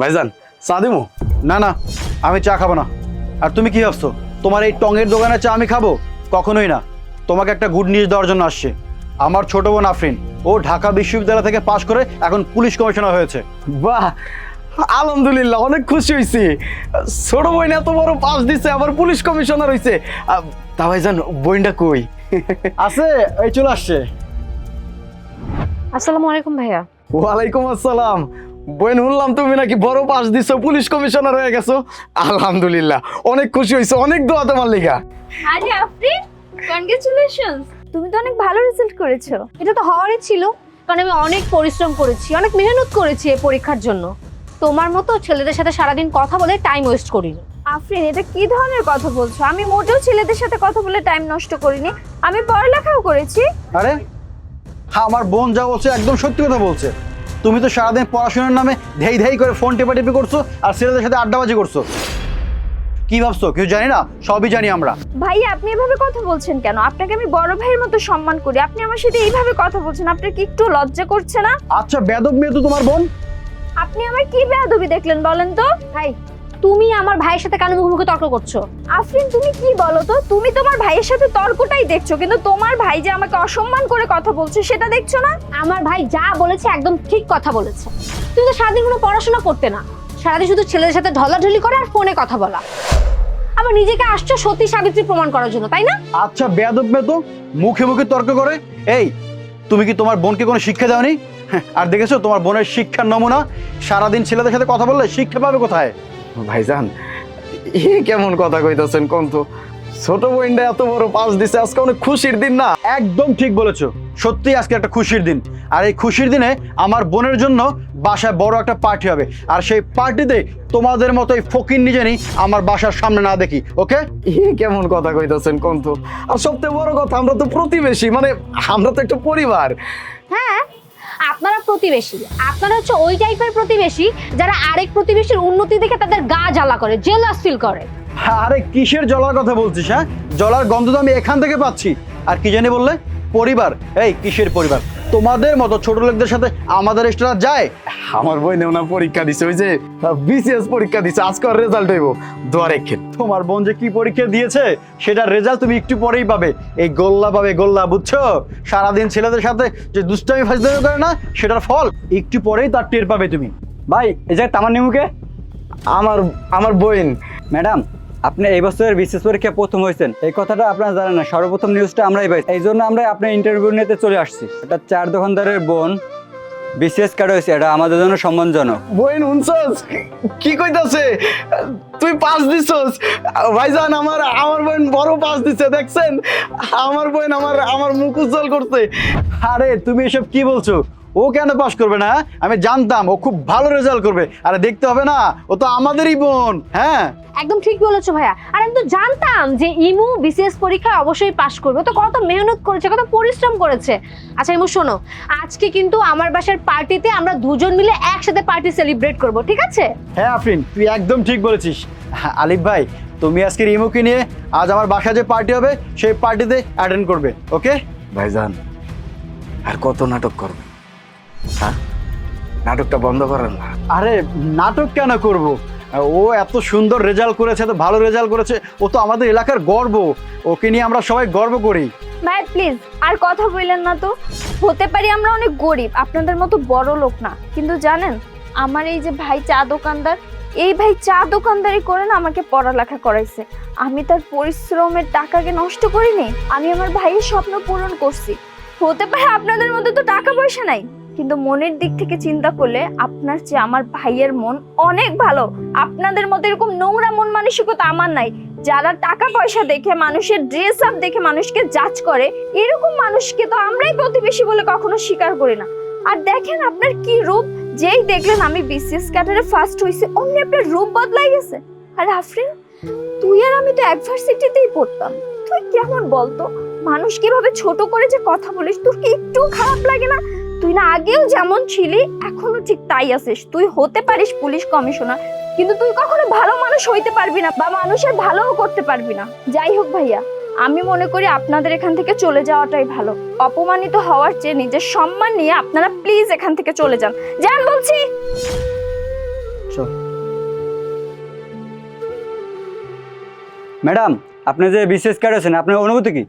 ভাইজান চা দিমু? না না, আমি চা খাবো না। আর তুমি কি ভাবছো তোমার এই টঙের দোকানে চা আমি খাবো? কখনোই না। তোমাকে একটা গুড নিউজ দেওয়ার জন্য আসছে। আমার ছোট বোন আফরিন, ও ঢাকা বিশ্ববিদ্যালয় থেকে পাশ করে এখন পুলিশ কমিশনার হয়েছে। বাহ, আলহামদুলিল্লাহ, অনেক খুশি হয়েছি। ছোট বোন এত বড় পাস দিছে, আবার পুলিশ কমিশনার হয়েছে। তা ভাইজান বোনটা কই? আছে, এই চলে আসছে। আসসালামু আলাইকুম ভাইয়া। ওয়ালাইকুম আসসালাম। বোন, শুনলাম তুমি নাকি বড় পাস দিছো, পুলিশ কমিশনার হয়ে গেছো। আলহামদুলিল্লাহ, অনেক খুশি হয়েছে, অনেক দোয়া তোমার লিগা। আরে আফরিন, কনগ্রাচুলেশনস, তুমি তো অনেক ভালো রেজাল্ট করেছো। এটা তো হওয়ারই ছিল, কারণ আমি অনেক পরিশ্রম করেছি, অনেক মেহনত করেছি এই পরীক্ষার জন্য। তোমার মতো ছেলেদের সাথে সারাদিন কথা বলে টাইম ওয়েস্ট করিনি। আফরিন, এটা কি ধরনের কথা বলছো? আমি মোটেও ছেলেদের সাথে কথা বলে টাইম নষ্ট করিনি, আমি পড়ালেখাও করেছি। আরে হ্যাঁ, আমার বোন যা বলছে একদম সত্যি কথা বলছে। তুমি তো সারাদিন পড়াশোনার নামে ধেই ধেই করে ফোন টেপাটেপি করছো আর ছেলেদের সাথে আড্ডাবাজি করছো। কি ভাবছো কেউ জানি না? সবই জানি আমরা। ভাই, আপনি এভাবে কথা বলছেন কেন? আপনাকে আমি বড় ভাইয়ের মতো সম্মান করি, আপনি আমার সাথে এইভাবে কথা বলছেন, আপনার কি একটু লজ্জা করছে না? আচ্ছা, বেয়াদব মেয়ে তো তোমার বোন। আপনি আমার কি বেয়াদবি দেখলেন বলেন তো? ভাই, তুমি আমার ভাইয়ের সাথে কানে মুখে তর্ক করছো। আফরিন, তুমি কি বলো তো? তুমি তোমার ভাইয়ের সাথে তর্কটাই দেখছো, কিন্তু তোমার ভাই যে আমাকে অসম্মান করে কথা বলছে সেটা দেখছো না? আমার ভাই যা বলেছে একদম ঠিক কথা বলেছে। তুমি তো সারাদিন কোনো পড়াশোনা করতে না, সারাদিন শুধু ছেলেদের সাথে ঢলাঢলি করে আর ফোনে কথা বলা। আবার নিজেকে আসছো সতী সাবিত্রী প্রমাণ করার জন্য, তাই না? আচ্ছা, বেয়াদব মেয়ে তো মুখে মুখে তর্ক করে। এই, তুমি কি তোমার বোনকে কোনো শিক্ষা দাওনি? আর দেখেছো তোমার বোনের শিক্ষার নমুনা? সারাদিন ছেলেদের সাথে কথা বললে শিক্ষা পাবে কোথায়? ভাইজান, এ কেমন কথা কইতাছেন কোন তো? ছোট বোনটা এত বড় পাস দিছে, আজকে অনেক খুশির দিন না? একদম ঠিক বলেছো, সত্যি আজকে একটা খুশির দিন। আর এই খুশির দিনে আমার বোনের জন্য বাসায় বড় একটা পার্টি হবে। আর সেই পার্টিতে তোমাদের মতো এই ফকিন্নি জানি আমার বাসার সামনে না দেখি, ওকে? এ কেমন কথা কইতাছেন কোন তো? আর সবচেয়ে বড় কথা, আমরা তো প্রতিবেশী, মানে আমরা তো একটা পরিবার। হ্যাঁ, আপনারা প্রতিবেশী। আপনারা হচ্ছে ওই টাইপের প্রতিবেশী যারা আরেক প্রতিবেশীর উন্নতি দেখে তাদের গা জ্বালা করে, জেলাস ফিল করে। আরে কিসের জলার কথা বলছিস? হ্যাঁ, জলার গন্ধ তো আমি এখান থেকে পাচ্ছি। আর কি জানি বললে? পরিবার? এই কিসের পরিবার? তোমাদের মতো ছোট লোকদের সাথে আমাদের এক্সট্রা যায়? আমার বোনেও না পরীক্ষা দিছে, ওই যে বিসিএস পরীক্ষা দিছে, আজকে আর রেজাল্ট হইব, দোয়া রেখেন। তোমার বোন যে কি পরীক্ষা দিয়েছে সেটার রেজাল্ট তুমি একটু পরেই পাবে। এই গোল্লা পাবে, গোল্লা, বুঝছো? সারাদিন ছেলেদের সাথে যে দুষ্টামি ফাজলামি করে না, সেটার ফল একটু পরেই তার টের পাবে তুমি। ভাই, এই যে তামার নিমুকে আমার আমার বোন। ম্যাডাম, আপনি এই বছরের বিশেষ পরীক্ষায় প্রথম হয়েছেন, এই কথাটা আপনারা জানেন না। সর্বপ্রথম নিউজটা আমরাই পাই, এই জন্য আমরা আপনার ইন্টারভিউ নিতে চলে আসছি। এটা চার দোকানদারের বোন বিশেষ কার্ড হয়েছে, এটা আমাদের জন্য সম্মানজনক। বোন শুনছস কি কইতাছে? তুই পাস দিছস? ভাইজান, আমার আমার বোন বড় পাস দিছে, দেখছেন? আমার বোন আমার মুখ উজ্জ্বল করছে। আরে তুমি এসব কি বলছো? ও কেন পাস করবে না? আমি জানতাম ও খুব ভালো রেজাল্ট করবে। আরে দেখতে হবে না, ও তো আমাদেরই বোন। হ্যাঁ, একদম ঠিক বলেছো ভাইয়া। আর আমি তো জানতাম যে ইমু বিসিএস পরীক্ষায় অবশ্যই পাশ করবে। ও তো কত মেহনত করেছে, কত পরিশ্রম করেছে। আচ্ছা ইমু, শোনো, আজকে কিন্তু আমার বাসার পার্টিতে আমরা দুজন মিলে একসাথে পার্টি সেলিব্রেট করব, ঠিক আছে? হ্যাঁ আফরিন, তুই একদম ঠিক বলেছিস। হ্যাঁ, আলিফ ভাই, তুমি আজকে রিমুকে নিয়ে আজ আমার বাসায় যে পার্টি হবে সেই পার্টিতে অ্যাটেন্ড করবে, ওকে? ভাইজান, আর কত নাটক করবে? হ্যাঁ, নাটকটা বন্ধ করেন না। আরে নাটক কেন করব? ও এত সুন্দর রেজাল্ট করেছে, এত ভালো রেজাল্ট করেছে, ও তো আমাদের এলাকার গর্ব। ওকে নিয়ে আমরা সবাই গর্ব করি। ভাই প্লিজ আর কথা বললেন না তো। হতে পারি আমরা অনেক গরিব, আপনাদের মতো বড় লোক না, কিন্তু জানেন আমার এই যে ভাই চা দোকানদার, এই ভাই চা দোকানদারি করে না আমাকে পড়ালেখা করাইছে। আমি তার পরিশ্রমের টাকাকে নষ্ট করিনি, আমি আমার ভাইয়ের স্বপ্ন পূরণ করছি। হতে পারে আপনাদের মধ্যে তো টাকা পয়সা নাই, কিন্তু মনের দিক থেকে চিন্তা করলে আপনার চেয়ে আমার ভাইয়ের মন অনেক ভালো। আপনাদের মতো এরকম নোংরা মন মানসিকতা আমার নাই। যারা টাকা পয়সা দেখে, মানুষের ড্রেস আপ দেখে মানুষকে জাজ করে, এরকম মানুষকে তো আমরাই প্রতিবেশী বলে কখনো স্বীকার করি না। আর দেখেন আপনার কি রূপ, যেই দেখলেন আমি বিসিএস ক্যাডারে ফার্স্ট হইছি অমনি আপনার রূপ বদলাই গেছে। আর আফরিন, তুই আর আমি তো এক ভার্সিটিতেই পড়তাম, তুই কেমন বলতো? মানুষ কিভাবে ছোট করে যে কথা বলিস, তোর কি একটু খারাপ লাগে না? তুই না আগেও যেমন ছিলি এখনো ঠিক তাই আছিস। তুই হতে পারিস পুলিশ কমিশনার, কিন্তু তুই কখনো ভালো মানুষ হইতে পারবি না বা মানুষের ভালোও করতে পারবি না। যাই হোক ভাইয়া, আমি মনে করি আপনাদের এখান থেকে চলে যাওয়াটাই ভালো। অপমানিত হওয়ার চেয়ে নিজের সম্মান নিয়ে আপনারা প্লিজ এখান থেকে চলে যান, যান বলছি। চল। ম্যাডাম, আপনি যে বিসিএস কার্ড আছেন আপনার অনুভূতি কি?